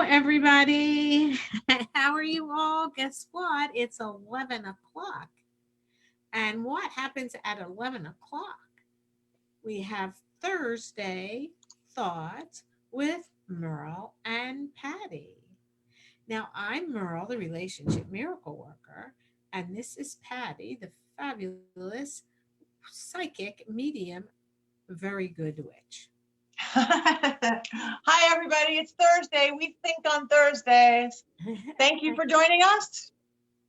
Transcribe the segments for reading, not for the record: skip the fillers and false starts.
everybody. How are you all? Guess what? It's 11 o'clock. And what happens at 11 o'clock? We have Thursday Thoughts with Merle and Patti. Now, I'm Merle, the relationship miracle worker, and this is Patti, the fabulous psychic medium, very good witch. Hi, everybody. It's Thursday. We think on Thursdays. Thank you for joining us.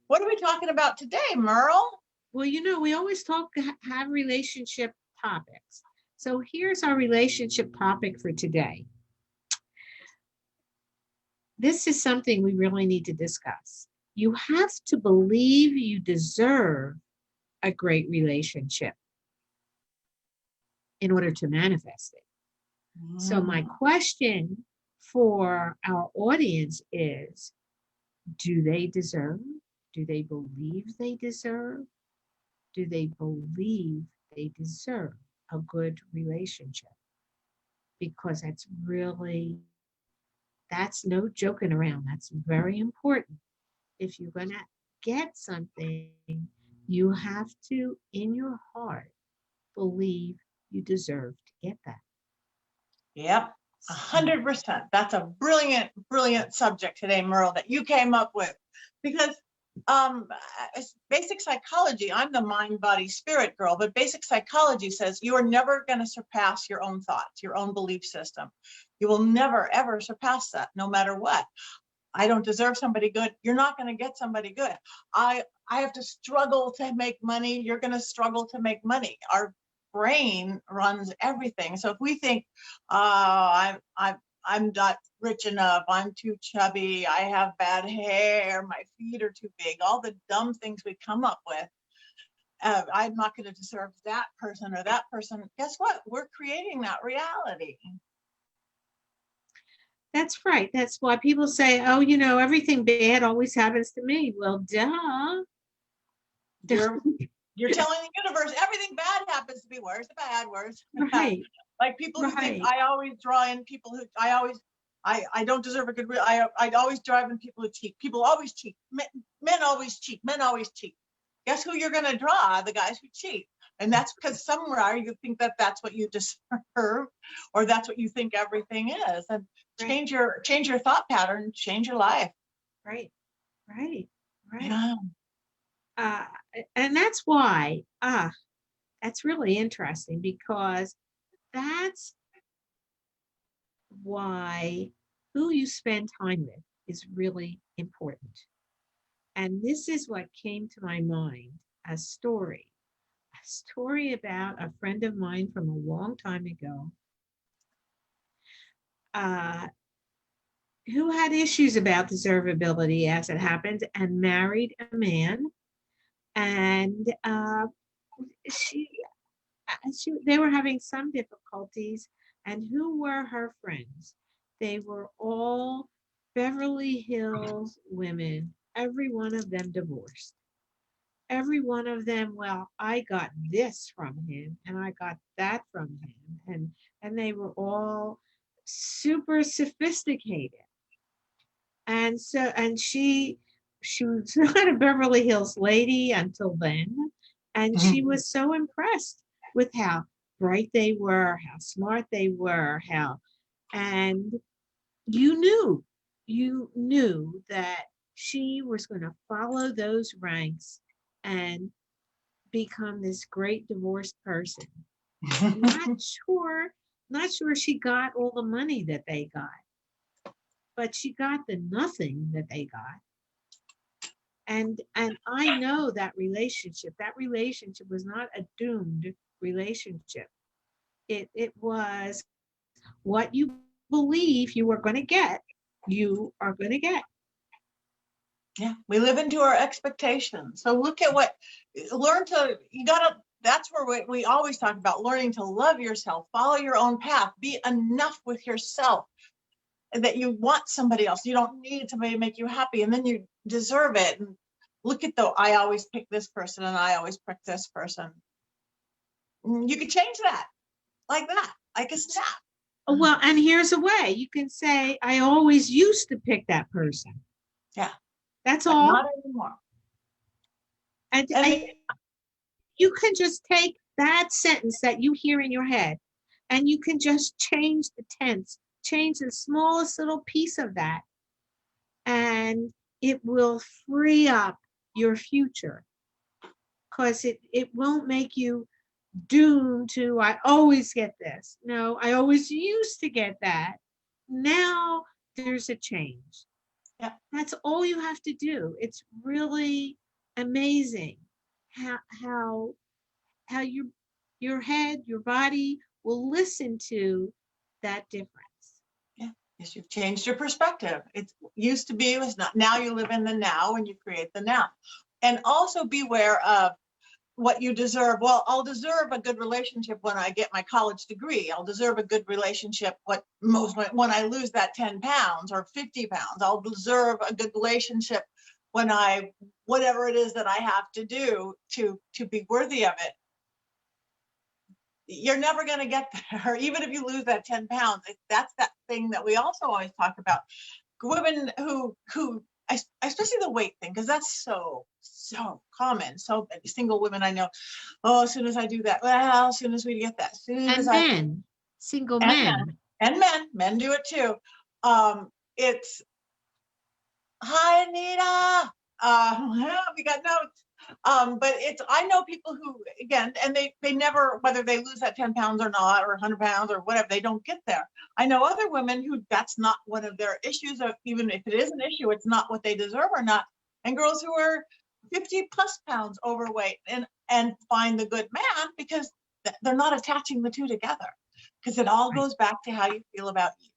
What are we talking about today, Merle? Well, we always have relationship topics. So here's our relationship topic for today. This is something we really need to discuss. You have to believe you deserve a great relationship in order to manifest it. So my question for our audience is, do they deserve? Do they believe they deserve? Do they believe they deserve a good relationship? Because that's no joking around. That's very important. If you're going to get something, you have to, in your heart, believe you deserve to get that. Yep, 100%. That's a brilliant, brilliant subject today, Merle, that you came up with. Because basic psychology, I'm the mind, body, spirit girl, but basic psychology says you are never going to surpass your own thoughts, your own belief system. You will never, ever surpass that, no matter what. I don't deserve somebody good. You're not going to get somebody good. I have to struggle to make money. You're going to struggle to make money. Our brain runs everything. So if we think, I'm not rich enough, I'm too chubby, I have bad hair, my feet are too big, all the dumb things we come up with, I'm not going to deserve that person or that person. Guess what? We're creating that reality. That's right. That's why people say, oh, everything bad always happens to me. Well, duh. You're telling the universe everything bad happens to me. Where's the bad? Where's right? Like people who think I always draw in people who I don't deserve a good. I always drive in people who cheat. People always cheat. Men always cheat. Men always cheat. Guess who you're going to draw? The guys who cheat. And that's because somewhere you think that that's what you deserve, or that's what you think everything is. And change your thought pattern, change your life. Right. Yeah. And that's why, that's really interesting, because that's why who you spend time with is really important. And this is what came to my mind, a story about a friend of mine from a long time ago, who had issues about deservability, as it happened, and married a man. And they were having some difficulties. And who were her friends? They were all Beverly Hills women, every one of them divorced. Every one of them, well, I got this from him and I got that from him. And they were all super sophisticated. And she was not a Beverly Hills lady until then. And she was so impressed with how bright they were, how smart they were, and you knew that she was going to follow those ranks and become this great divorced person. not sure she got all the money that they got, but she got the nothing that they got. And I know that relationship was not a doomed relationship. It was what you believe you are going to get, you are going to get. Yeah, we live into our expectations. So look at that's where we always talk about learning to love yourself, follow your own path, be enough with yourself, that you want somebody else. You don't need somebody to make you happy, and then you deserve it. And look at I always pick this person and I always pick this person. You could change that like a snap. Well, and here's a way you can say, I always used to pick that person. Yeah. That's But all. not anymore. And you can just take that sentence that you hear in your head and you can just change the tense, change the smallest little piece of that, and it will free up your future because it won't make you doomed to, I always get this. No, I always used to get that. Now there's a change. Yeah. That's all you have to do. It's really amazing how how your head, your body will listen to that difference. Yeah. Yes, you've changed your perspective. It used to be, it was not. Now you live in the now and you create the now. And also beware of what you deserve. Well, I'll deserve a good relationship when I get my college degree. I'll deserve a good relationship when I lose that 10 pounds or 50 pounds. I'll deserve a good relationship when I, whatever it is that I have to do to be worthy of it. You're never going to get there, even if you lose that 10 pounds. That's that thing that we also always talk about. Women who especially the weight thing, because that's so common. So many single women I know, oh, as soon as I do that, well, as soon as we get that, as soon And as men, single men. and men do it too. It's, hi, Anita. We got notes. But I know people who, again, and they never, whether they lose that 10 pounds or not, or 100 pounds or whatever, they don't get there. I know other women who that's not one of their issues, or even if it is an issue, it's not what they deserve or not. And girls who are 50 plus pounds overweight and find the good man because they're not attaching the two together, because it all goes back to how you feel about you,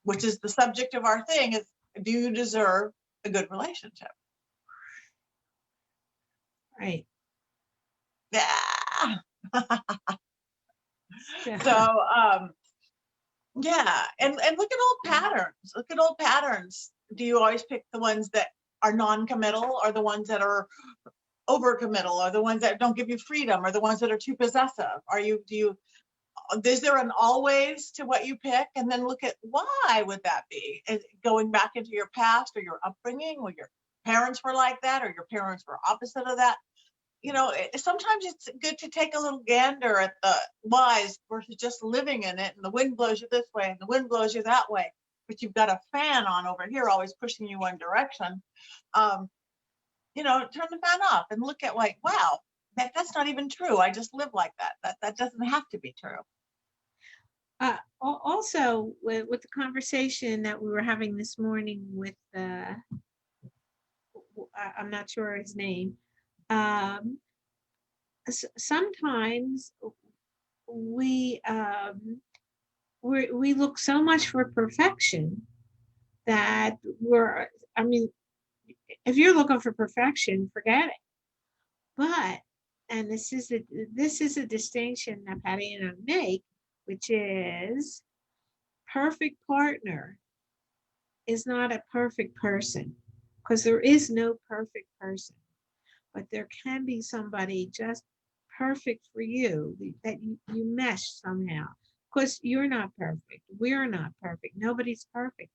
which is the subject of our thing is, do you deserve a good relationship? Right. Yeah. Yeah. So yeah, and look at old patterns. Look at old patterns. Do you always pick the ones that are non-committal, or the ones that are over-committal, or the ones that don't give you freedom, or the ones that are too possessive? Is there an always to what you pick? And then look at why would that be? Going back into your past or your upbringing, or your parents were like that, or your parents were opposite of that. Sometimes it's good to take a little gander at the whys versus just living in it. And the wind blows you this way and the wind blows you that way, but you've got a fan on over here always pushing you one direction. Turn the fan off and look at like, wow, that's not even true. I just live like that. That doesn't have to be true. Also, with the conversation that we were having this morning with, I'm not sure his name. Sometimes we look so much for perfection that if you're looking for perfection, forget it. But, and this is a distinction that Patty and I make, which is perfect partner is not a perfect person, because there is no perfect person, but there can be somebody just perfect for you that you mesh somehow. Because you're not perfect, we're not perfect, nobody's perfect.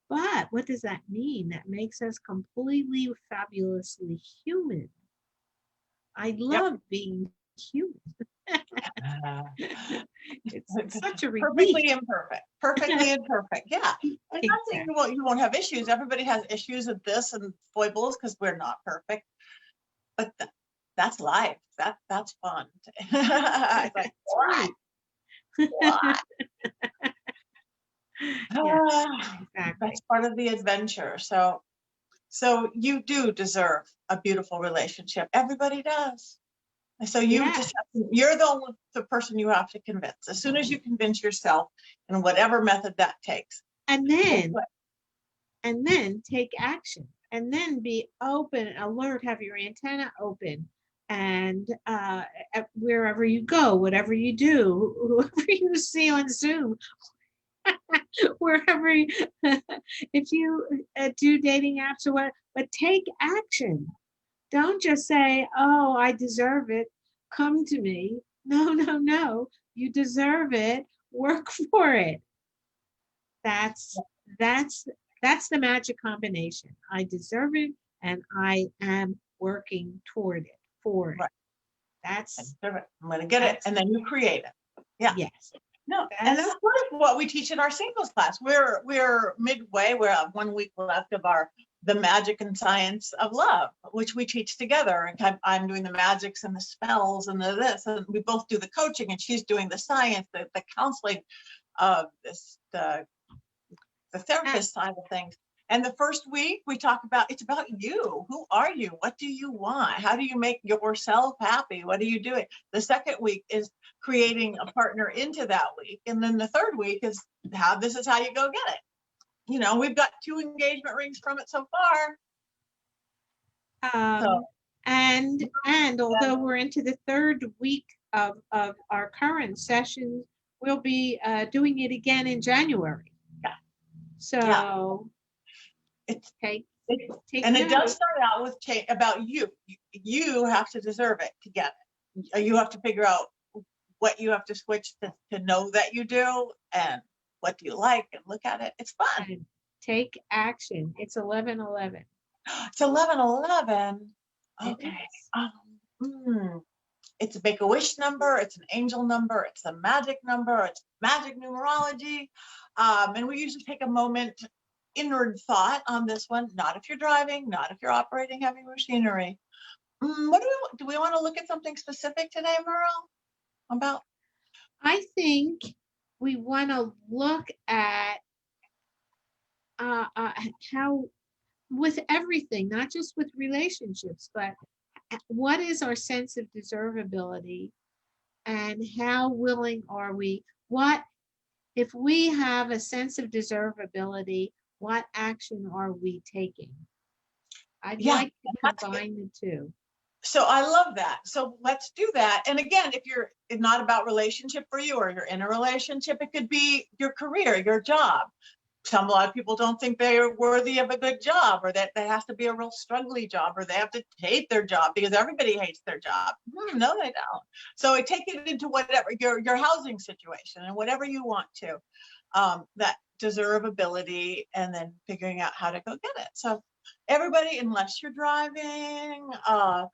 But what does that mean? That makes us completely fabulously human. I love being human. It's such a relief. Perfectly imperfect. Perfectly imperfect. Yeah. And not saying Exactly. you won't have issues. Everybody has issues with this and foibles because we're not perfect. But that's life. That's fun. It's like, what? What? Yeah, exactly. That's part of the adventure. So you do deserve a beautiful relationship. Everybody does. So Yeah. you're the person you have to convince. As soon as you convince yourself in whatever method that takes. And then take action, and then be open, alert, have your antenna open, and wherever you go, whatever you do, whoever you see on Zoom, wherever if you do dating apps or what, but take action. Don't just say, oh, I deserve it, come to me. No, no, no, you deserve it. work for it. That's that's that's the magic combination. I deserve it and I am working toward it for it. Right. I That's deserve it. I'm going to get it. that's And then you create it. Yeah. yes. No, and that's That's sort of what we teach in our singles class. We're midway. We're 1 week left of our the magic and science of love, which we teach together. And I'm doing the magics and the spells and the this, and we both do the coaching, and she's doing the science, the counseling, this the uh, therapist side of things. And the first week we talk about it's about you. Who are you? What do you want? How do you make yourself happy? What are you doing? The second week is creating a partner into that week. And then the third week is how this is how you go get it. You know, we've got 2 engagement rings from it so far. So and although we're into the third week of our current sessions, we'll be doing it again in January. yeah, yeah. So It's take it, take and it does note. start out with about you. You have to deserve it to get it. You have to figure out what you have to switch to know that you do, and what do you like, and look at it. It's fun. And take action. It's 11:11. It's 11:11. It Okay. is. Hmm. It's a Make-A-Wish number. It's an angel number. It's a magic number. It's magic numerology. And we usually take a moment, inward thought on this one. Not if you're driving, not if you're operating heavy machinery. What do we want to look at something specific today, Merle? About? I think we want to look at how, with everything, not just with relationships, but what is our sense of deservability and how willing are we? What, if we have a sense of deservability, what action are we taking? I'd Yeah. like to combine the two. So I love that. So let's do that. And again, if you're it's not about relationship for you, or you're in a relationship, it could be your career, your job. A lot of people don't think they are worthy of a good job, or that has to be a real struggly job, or they have to hate their job because everybody hates their job. No, they don't. So take it into whatever your housing situation and whatever you want to, that deservability, and then figuring out how to go get it. So everybody, unless you're driving,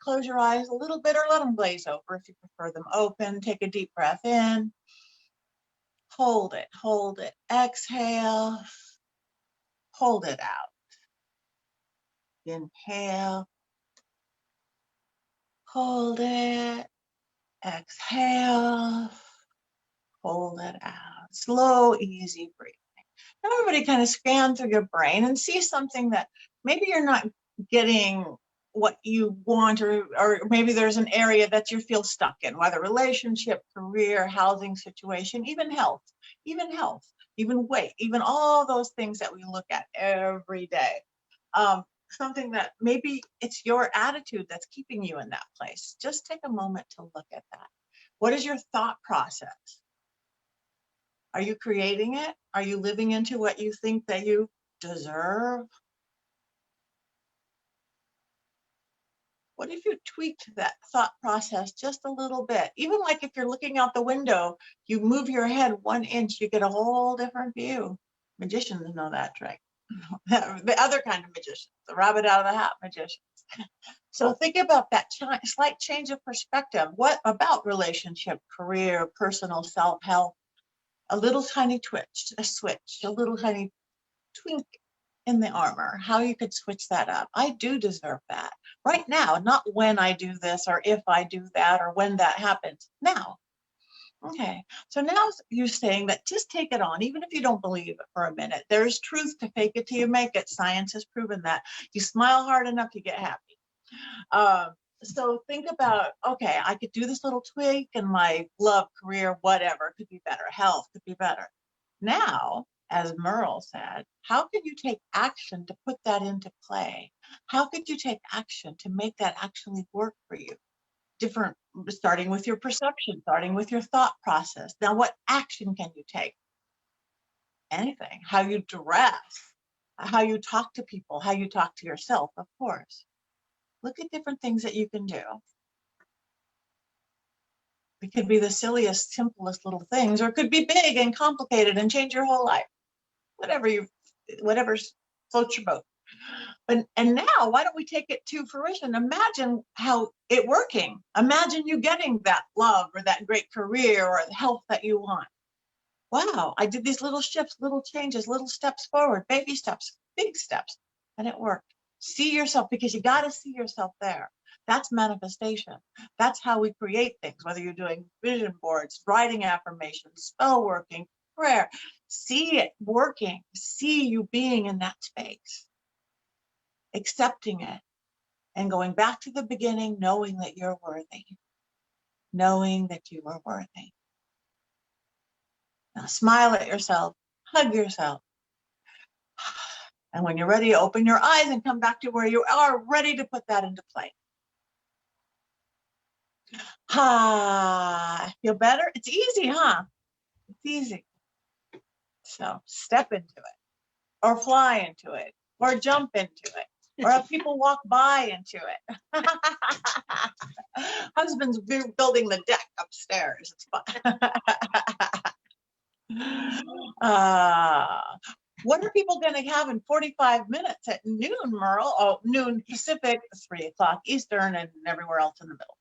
close your eyes a little bit or let them glaze over if you prefer them open. Take a deep breath in. Hold it, exhale, hold it out. Inhale, hold it, exhale, hold it out. Slow, easy breathing. Everybody kind of scan through your brain and see something that maybe you're not getting what you want, or maybe there's an area that you feel stuck in, whether relationship, career, housing situation, even health, even weight, even all those things that we look at every day. Something that maybe it's your attitude that's keeping you in that place. Just take a moment to look at that. What is your thought process? Are you creating it? Are you living into what you think that you deserve? What if you tweaked that thought process just a little bit? Even like if you're looking out the window, you move your head 1 inch, you get a whole different view. Magicians know that trick. The other kind of magicians, the rabbit out of the hat magicians. So think about that slight change of perspective. What about relationship, career, personal self-help? A little tiny twitch, a switch, a little tiny twink in the armor, how you could switch that up. I do deserve that right now, not when I do this or if I do that or when that happens. Now. Okay, so now you're saying that just take it on, even if you don't believe it for a minute. There's truth to fake it till you make it. Science has proven that. You smile hard enough, you get happy. So think about, okay, I could do this little tweak and my love, career, whatever could be better. Health could be better. Now, as Merle said, how could you take action to put that into play? How could you take action to make that actually work for you? Different, starting with your perception, starting with your thought process. Now, what action can you take? Anything. How you dress, how you talk to people, how you talk to yourself, of course. Look at different things that you can do. It could be the silliest, simplest little things, or it could be big and complicated and change your whole life. Whatever floats your boat. And now, why don't we take it to fruition? Imagine how it working. Imagine you getting that love or that great career or the health that you want. Wow, I did these little shifts, little changes, little steps forward, baby steps, big steps, and it worked. See yourself, because you got to see yourself there. That's manifestation. That's how we create things, whether you're doing vision boards, writing affirmations, spell working, prayer. See it working. See you being in that space, accepting it, and going back to the beginning, knowing that you're worthy, knowing that you are worthy. Now smile at yourself, hug yourself. And when you're ready, open your eyes and come back to where you are, ready to put that into play. Feel better? It's easy, huh? It's easy. So step into it, or fly into it, or jump into it, or have people walk by into it. Husband's building the deck upstairs. It's fun. What are people going to have in 45 minutes at noon, Merle? Oh, noon Pacific, 3 o'clock Eastern, and everywhere else in the middle.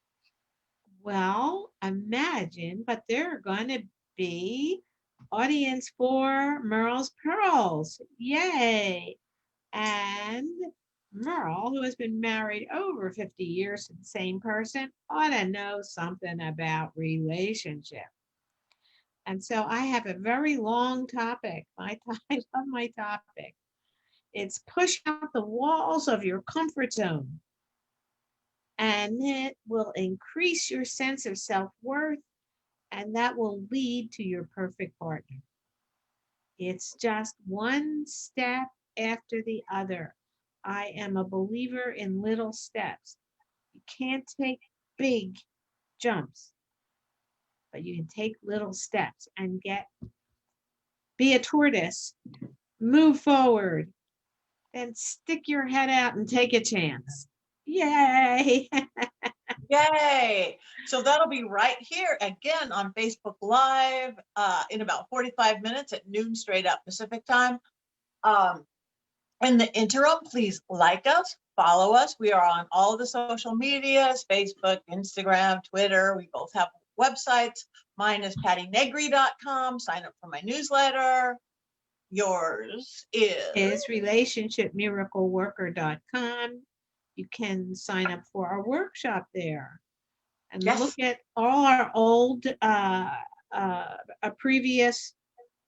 Well, imagine, but there are going to be audience for Merle's Pearls. Yay! And Merle, who has been married over 50 years to the same person, ought to know something about relationship. And so I have a very long topic. I love my topic. It's push out the walls of your comfort zone, and it will increase your sense of self-worth, and that will lead to your perfect partner. It's just one step after the other. I am a believer in little steps. You can't take big jumps, but you can take little steps and be a tortoise, move forward, then stick your head out and take a chance. Yay! Yay! So that'll be right here again on Facebook Live in about 45 minutes at noon straight up Pacific time. In the interim, please like us, follow us. We are on all of the social medias, Facebook, Instagram, Twitter. We both have websites. Mine is pattynegri.com. Sign up for my newsletter. Yours Is relationshipmiracleworker.com. You can sign up for our workshop there and Yes. look at all our old previous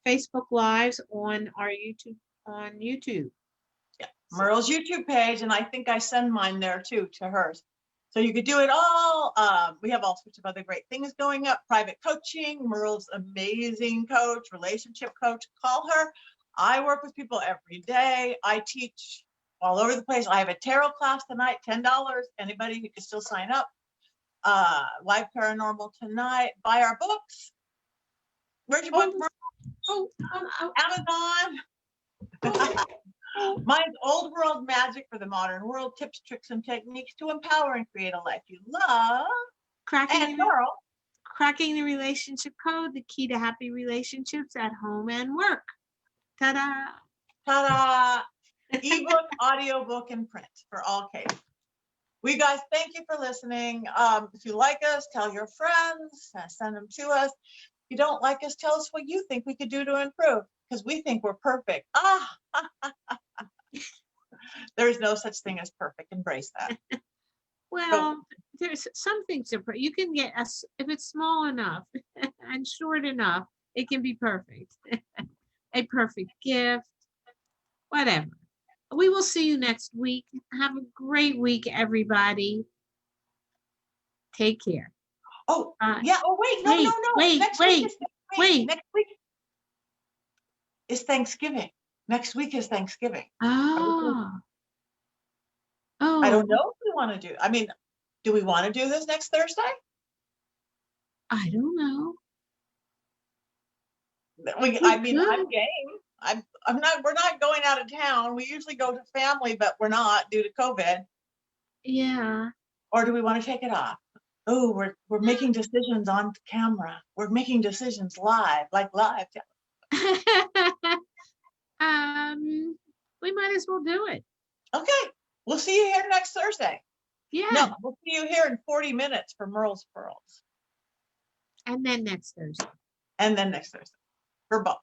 Facebook lives on our YouTube. Yeah. Merle's YouTube page, and I think I send mine there too to hers. So you could do it all. We have all sorts of other great things going up. Private coaching, Merle's amazing coach, relationship coach. Call her. I work with people every day. I teach all over the place. I have a tarot class tonight, $10. Anybody who can still sign up. Live Paranormal tonight. Buy our books. Where's your book, Merle? Amazon. Mine's Old World Magic for the Modern World, tips, tricks, and techniques to empower and create a life you love. Cracking the relationship code, the key to happy relationships at home and work. Ta-da! Ta-da! Ebook, audiobook, and print for all cases. We guys, thank you for listening. If you like us, tell your friends, send them to us. If you don't like us, tell us what you think we could do to improve, because we think we're perfect. There's no such thing as perfect. Embrace that. Well, there's some things you can get us if it's small enough and short enough, it can be perfect. A perfect gift, whatever. We will see you next week. Have a great week, everybody. Take care. Oh, yeah. Oh, wait. No. Next week is Thanksgiving. Next week is Thanksgiving. Oh. I don't know if we want to do. I mean, do we want to do this next Thursday? I don't know. I'm game. I'm not. We're not going out of town. We usually go to family, but we're not due to COVID. Yeah. Or do we want to take it off? Oh, we're making decisions on camera. We're making decisions live, like live. We might as well do it. Okay, we'll see you here next Thursday. Yeah. No, we'll see you here in 40 minutes for Merle's Pearls. And then next Thursday. And then next Thursday for both.